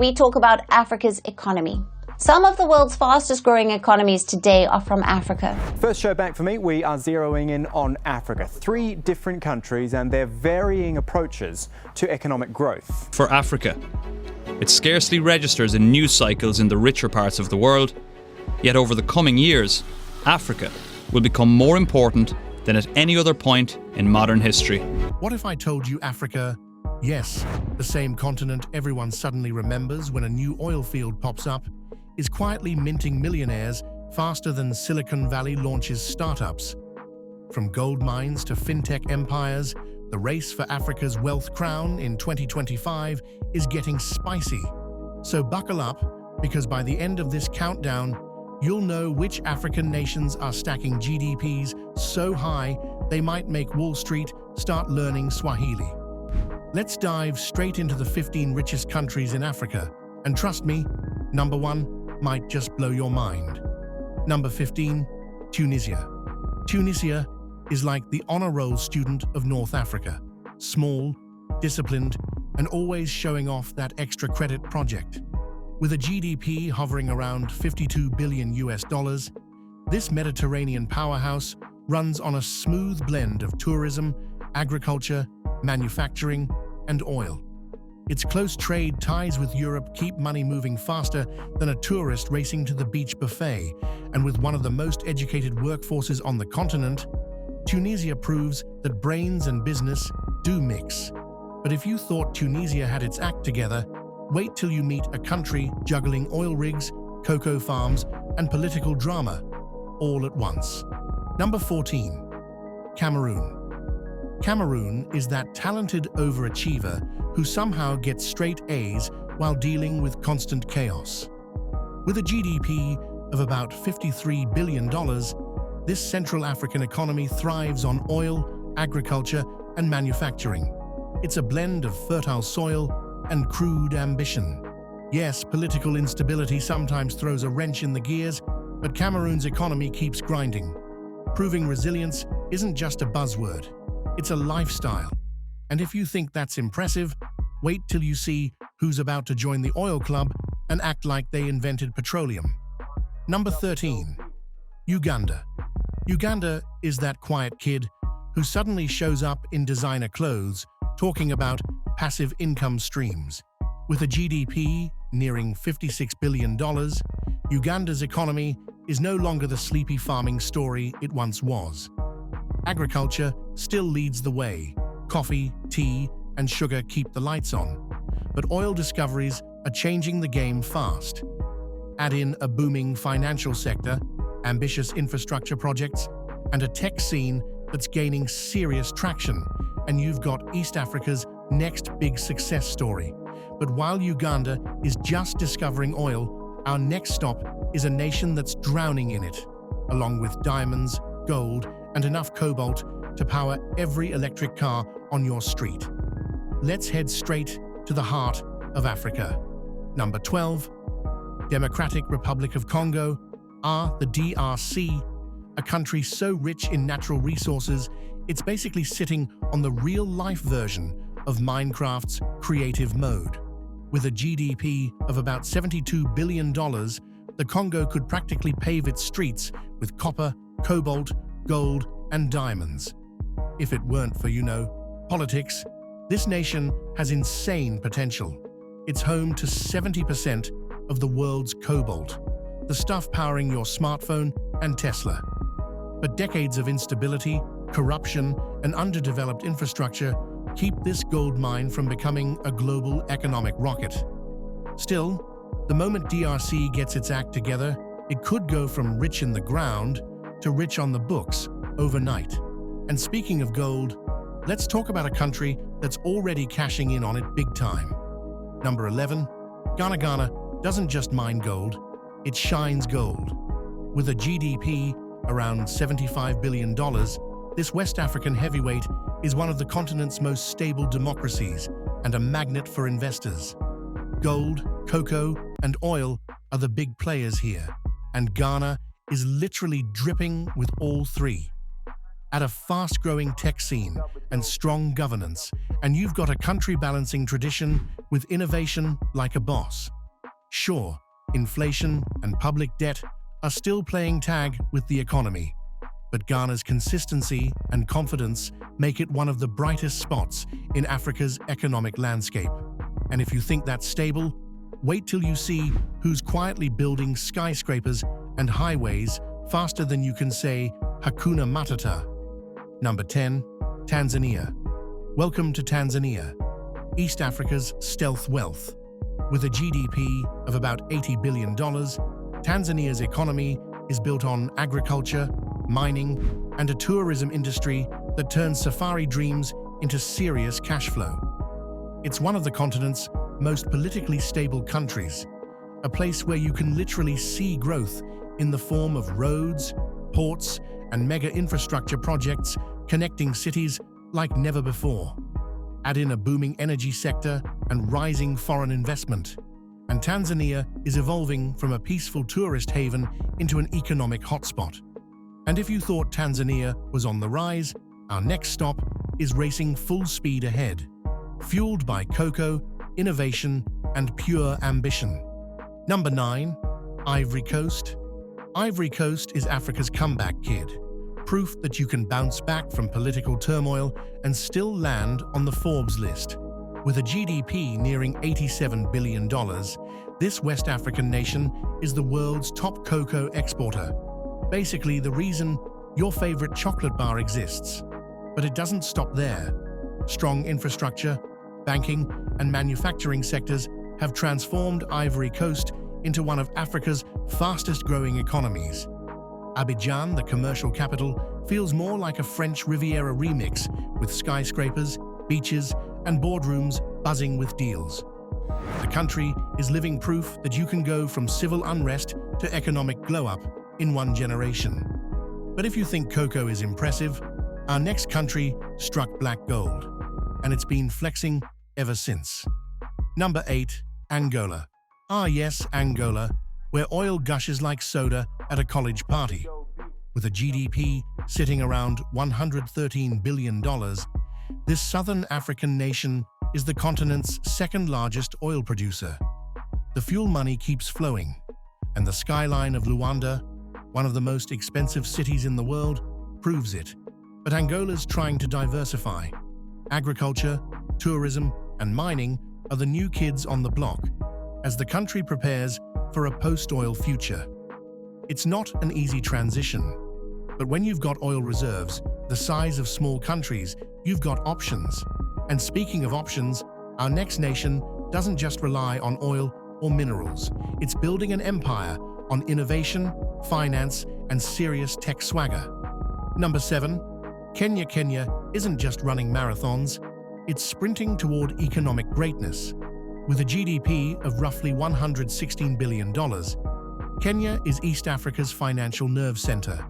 we talk about Africa's economy. Some of the world's fastest growing economies today are from Africa. First show back for me, we are zeroing in on Africa. 3 different countries and their varying approaches to economic growth. For Africa, it scarcely registers in news cycles in the richer parts of the world, yet over the coming years, Africa will become more important than at any other point in modern history. What if I told you Africa, yes, the same continent everyone suddenly remembers when a new oil field pops up, is quietly minting millionaires faster than Silicon Valley launches startups? From gold mines to fintech empires, the race for Africa's wealth crown in 2025 is getting spicy. So buckle up, because by the end of this countdown, you'll know which African nations are stacking GDPs so high they might make Wall Street start learning Swahili. Let's dive straight into the 15 richest countries in Africa. And trust me, number 1 might just blow your mind. Number 15, Tunisia. Tunisia is like the honor roll student of North Africa. Small, disciplined, and always showing off that extra credit project. With a GDP hovering around $52 billion, this Mediterranean powerhouse runs on a smooth blend of tourism, agriculture, manufacturing, and oil. Its close trade ties with Europe keep money moving faster than a tourist racing to the beach buffet, and with one of the most educated workforces on the continent, Tunisia proves that brains and business do mix. But if you thought Tunisia had its act together, wait till you meet a country juggling oil rigs, cocoa farms, and political drama all at once. Number 14, Cameroon. Cameroon is that talented overachiever who somehow gets straight A's while dealing with constant chaos. With a GDP of about $53 billion, this Central African economy thrives on oil, agriculture, and manufacturing. It's a blend of fertile soil and crude ambition. Yes, political instability sometimes throws a wrench in the gears, but Cameroon's economy keeps grinding. Proving resilience isn't just a buzzword, it's a lifestyle. And if you think that's impressive, wait till you see who's about to join the oil club and act like they invented petroleum. Number 13, Uganda. Uganda is that quiet kid who suddenly shows up in designer clothes talking about passive income streams. With a GDP nearing $56 billion, Uganda's economy is no longer the sleepy farming story it once was. Agriculture still leads the way. Coffee, tea, and sugar keep the lights on. But oil discoveries are changing the game fast. Add in a booming financial sector, ambitious infrastructure projects, and a tech scene that's gaining serious traction, and you've got East Africa's next big success story. But while Uganda is just discovering oil, our next stop is a nation that's drowning in it, along with diamonds, gold, and enough cobalt to power every electric car on your street. Let's head straight to the heart of Africa. Number 12, Democratic Republic of Congo, the DRC, a country so rich in natural resources, it's basically sitting on the real-life version of Minecraft's creative mode. With a GDP of about $72 billion, the Congo could practically pave its streets with copper, cobalt, gold, and diamonds. If it weren't for, politics, this nation has insane potential. It's home to 70% of the world's cobalt, the stuff powering your smartphone and Tesla. But decades of instability, corruption, and underdeveloped infrastructure keep this gold mine from becoming a global economic rocket. Still, the moment DRC gets its act together, it could go from rich in the ground to rich on the books overnight. And speaking of gold, let's talk about a country that's already cashing in on it big time. Number 11, Ghana. Ghana doesn't just mine gold, it shines gold. With a GDP around $75 billion, this West African heavyweight is one of the continent's most stable democracies and a magnet for investors. Gold, cocoa, and oil are the big players here, and Ghana is literally dripping with all three. Add a fast-growing tech scene and strong governance, and you've got a country balancing tradition with innovation like a boss. Sure, inflation and public debt are still playing tag with the economy, but Ghana's consistency and confidence make it one of the brightest spots in Africa's economic landscape. And if you think that's stable, wait till you see who's quietly building skyscrapers and highways faster than you can say Hakuna Matata. Number 10. Tanzania. Welcome to Tanzania, East Africa's stealth wealth. With a GDP of about $80 billion, Tanzania's economy is built on agriculture, mining, and a tourism industry that turns safari dreams into serious cash flow. It's one of the continent's most politically stable countries, a place where you can literally see growth in the form of roads, ports, and mega infrastructure projects connecting cities like never before. Add in a booming energy sector and rising foreign investment, and Tanzania is evolving from a peaceful tourist haven into an economic hotspot. And if you thought Tanzania was on the rise, our next stop is racing full speed ahead, fueled by cocoa, innovation, and pure ambition. Number 9. Ivory Coast. Ivory Coast is Africa's comeback kid, proof that you can bounce back from political turmoil and still land on the Forbes list. With a GDP nearing $87 billion, this West African nation is the world's top cocoa exporter. Basically, the reason your favorite chocolate bar exists. But it doesn't stop there. Strong infrastructure, banking, and manufacturing sectors have transformed Ivory Coast into one of Africa's fastest-growing economies. Abidjan, the commercial capital, feels more like a French Riviera remix, with skyscrapers, beaches, and boardrooms buzzing with deals. The country is living proof that you can go from civil unrest to economic glow-up in one generation. But if you think cocoa is impressive, our next country struck black gold, and it's been flexing ever since. Number 8. Angola. Ah yes, Angola, where oil gushes like soda at a college party. With a GDP sitting around $113 billion, this southern African nation is the continent's second-largest oil producer. The fuel money keeps flowing, and the skyline of Luanda, one of the most expensive cities in the world, proves it. But Angola's trying to diversify. Agriculture, tourism, and mining are the new kids on the block as the country prepares for a post-oil future. It's not an easy transition, but when you've got oil reserves the size of small countries, you've got options. And speaking of options, our next nation doesn't just rely on oil or minerals. It's building an empire on innovation, finance, and serious tech swagger. Number 7. Kenya. Kenya isn't just running marathons, it's sprinting toward economic greatness. With a GDP of roughly $116 billion, Kenya is East Africa's financial nerve center,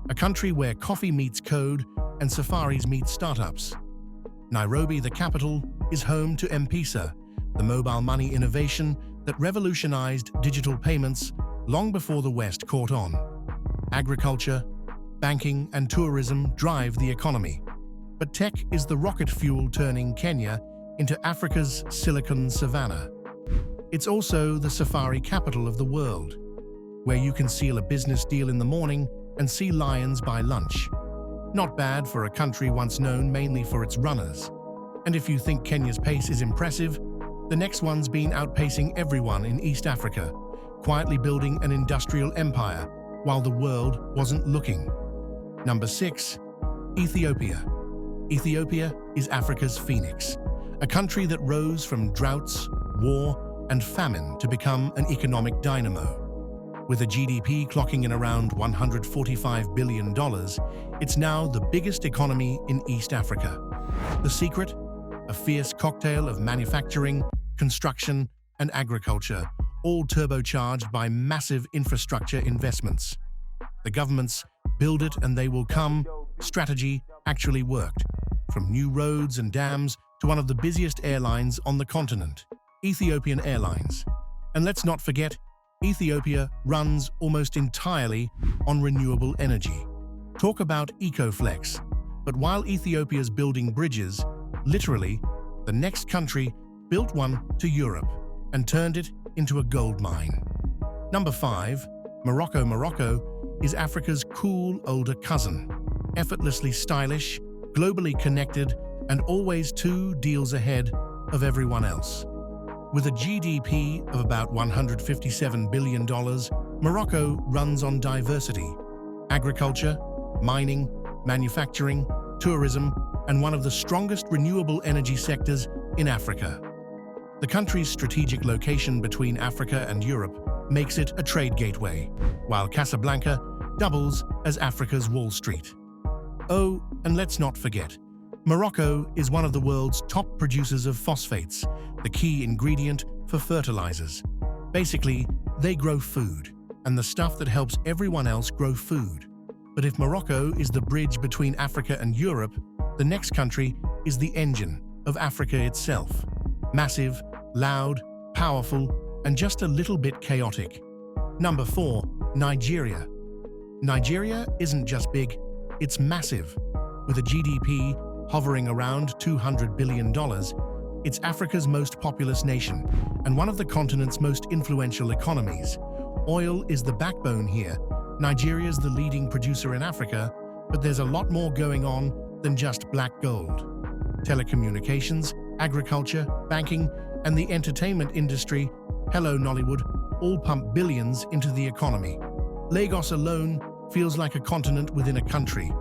a country where coffee meets code and safaris meet startups. Nairobi, the capital, is home to M-Pesa, the mobile money innovation that revolutionized digital payments long before the West caught on. Agriculture, banking, and tourism drive the economy. But tech is the rocket fuel turning Kenya into Africa's Silicon Savannah. It's also the safari capital of the world, where you can seal a business deal in the morning and see lions by lunch. Not bad for a country once known mainly for its runners. And if you think Kenya's pace is impressive, the next one's been outpacing everyone in East Africa, quietly building an industrial empire while the world wasn't looking. Number 6. Ethiopia. Ethiopia is Africa's phoenix, a country that rose from droughts, war, and famine to become an economic dynamo. With a GDP clocking in around $145 billion, it's now the biggest economy in East Africa. The secret? A fierce cocktail of manufacturing, construction, and agriculture, all turbocharged by massive infrastructure investments. The government's "build it and they will come" strategy actually worked, from new roads and dams to one of the busiest airlines on the continent, Ethiopian Airlines. And let's not forget, Ethiopia runs almost entirely on renewable energy. Talk about eco-flex. But while Ethiopia's building bridges, literally, the next country built one to Europe and turned it into a gold mine. Number 5. Morocco. Morocco is Africa's cool older cousin. Effortlessly stylish, globally connected, and always 2 deals ahead of everyone else. With a GDP of about $157 billion, Morocco runs on diversity: agriculture, mining, manufacturing, tourism, and one of the strongest renewable energy sectors in Africa. The country's strategic location between Africa and Europe makes it a trade gateway, while Casablanca doubles as Africa's Wall Street. Oh, and let's not forget, Morocco is one of the world's top producers of phosphates, the key ingredient for fertilizers. Basically, they grow food, and the stuff that helps everyone else grow food. But if Morocco is the bridge between Africa and Europe, the next country is the engine of Africa itself. Massive, loud, powerful, and just a little bit chaotic. Number 4. Nigeria. Nigeria isn't just big, it's massive. With a GDP hovering around $200 billion, it's Africa's most populous nation and one of the continent's most influential economies. Oil is the backbone here. Nigeria's the leading producer in Africa, but there's a lot more going on than just black gold. Telecommunications, agriculture, banking, and the entertainment industry, hello Nollywood, all pump billions into the economy. Lagos alone feels like a continent within a country.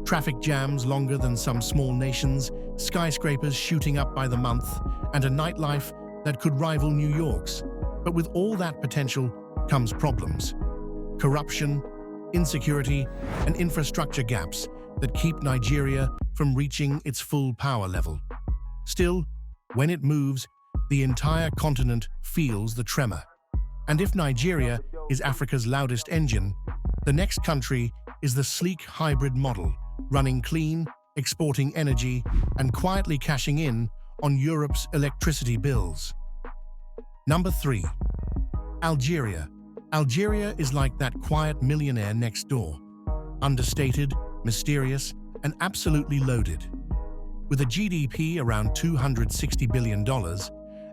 Traffic jams longer than some small nations, skyscrapers shooting up by the month, and a nightlife that could rival New York's. But with all that potential comes problems. Corruption, insecurity, and infrastructure gaps that keep Nigeria from reaching its full power level. Still, when it moves, the entire continent feels the tremor. And if Nigeria is Africa's loudest engine, the next country is the sleek hybrid model, running clean, exporting energy, and quietly cashing in on Europe's electricity bills. Number 3. Algeria. Algeria is like that quiet millionaire next door. Understated, mysterious, and absolutely loaded. With a GDP around $260 billion,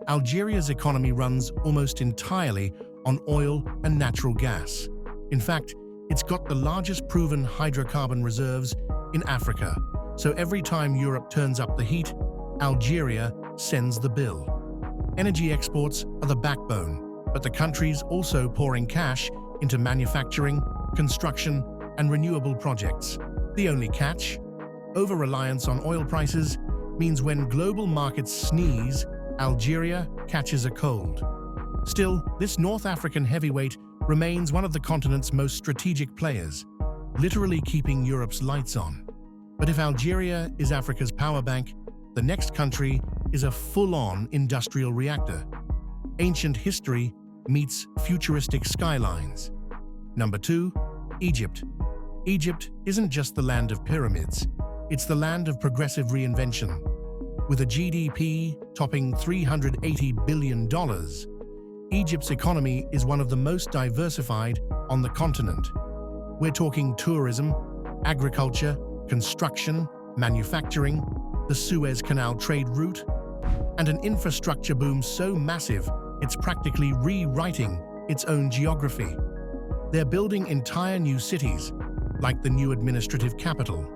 Algeria's economy runs almost entirely on oil and natural gas. In fact, it's got the largest proven hydrocarbon reserves in Africa, so every time Europe turns up the heat, Algeria sends the bill. Energy exports are the backbone, but the country's also pouring cash into manufacturing, construction, and renewable projects. The only catch? Over-reliance on oil prices means when global markets sneeze, Algeria catches a cold. Still, this North African heavyweight remains one of the continent's most strategic players, literally keeping Europe's lights on. But if Algeria is Africa's power bank, the next country is a full-on industrial reactor. Ancient history meets futuristic skylines. Number 2. Egypt. Egypt isn't just the land of pyramids, it's the land of progressive reinvention. With a GDP topping $380 billion, Egypt's economy is one of the most diversified on the continent. We're talking tourism, agriculture, construction, manufacturing, the Suez Canal trade route, and an infrastructure boom so massive it's practically rewriting its own geography. They're building entire new cities, like the new administrative capital,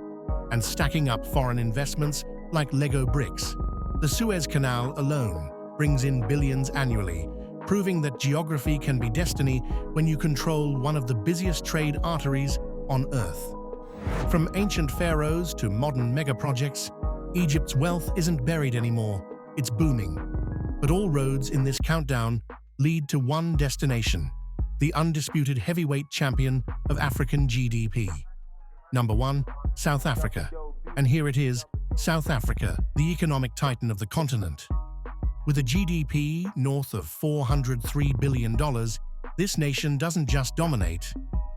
and stacking up foreign investments like Lego bricks. The Suez Canal alone brings in billions annually, proving that geography can be destiny when you control one of the busiest trade arteries on Earth. From ancient pharaohs to modern megaprojects, Egypt's wealth isn't buried anymore, it's booming. But all roads in this countdown lead to one destination: the undisputed heavyweight champion of African GDP. Number 1. South Africa. And here it is, South Africa, the economic titan of the continent. With a GDP north of $403 billion, this nation doesn't just dominate,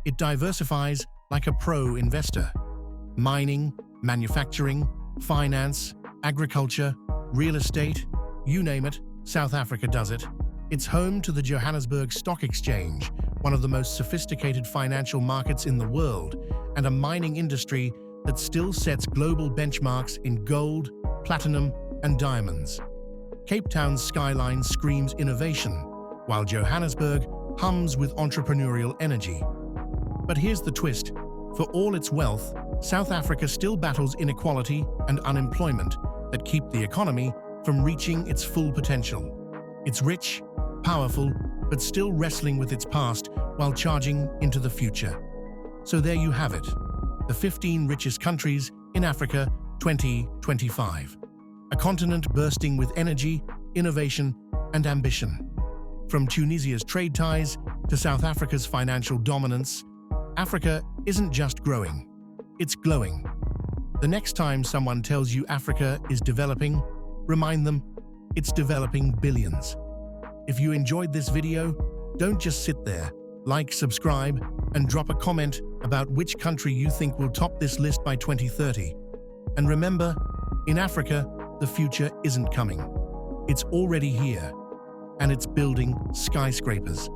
it diversifies like a pro investor. Mining, manufacturing, finance, agriculture, real estate, you name it, South Africa does it. It's home to the Johannesburg Stock Exchange, one of the most sophisticated financial markets in the world, and a mining industry that still sets global benchmarks in gold, platinum, and diamonds. Cape Town's skyline screams innovation, while Johannesburg hums with entrepreneurial energy. But here's the twist. For all its wealth, South Africa still battles inequality and unemployment that keep the economy from reaching its full potential. It's rich, powerful, but still wrestling with its past while charging into the future. So there you have it, the 15 richest countries in Africa 2025. A continent bursting with energy, innovation, and ambition. From Tunisia's trade ties to South Africa's financial dominance, Africa isn't just growing, it's glowing. The next time someone tells you Africa is developing, remind them it's developing billions. If you enjoyed this video, don't just sit there. Like, subscribe, and drop a comment about which country you think will top this list by 2030. And remember, in Africa, the future isn't coming. It's already here, and it's building skyscrapers.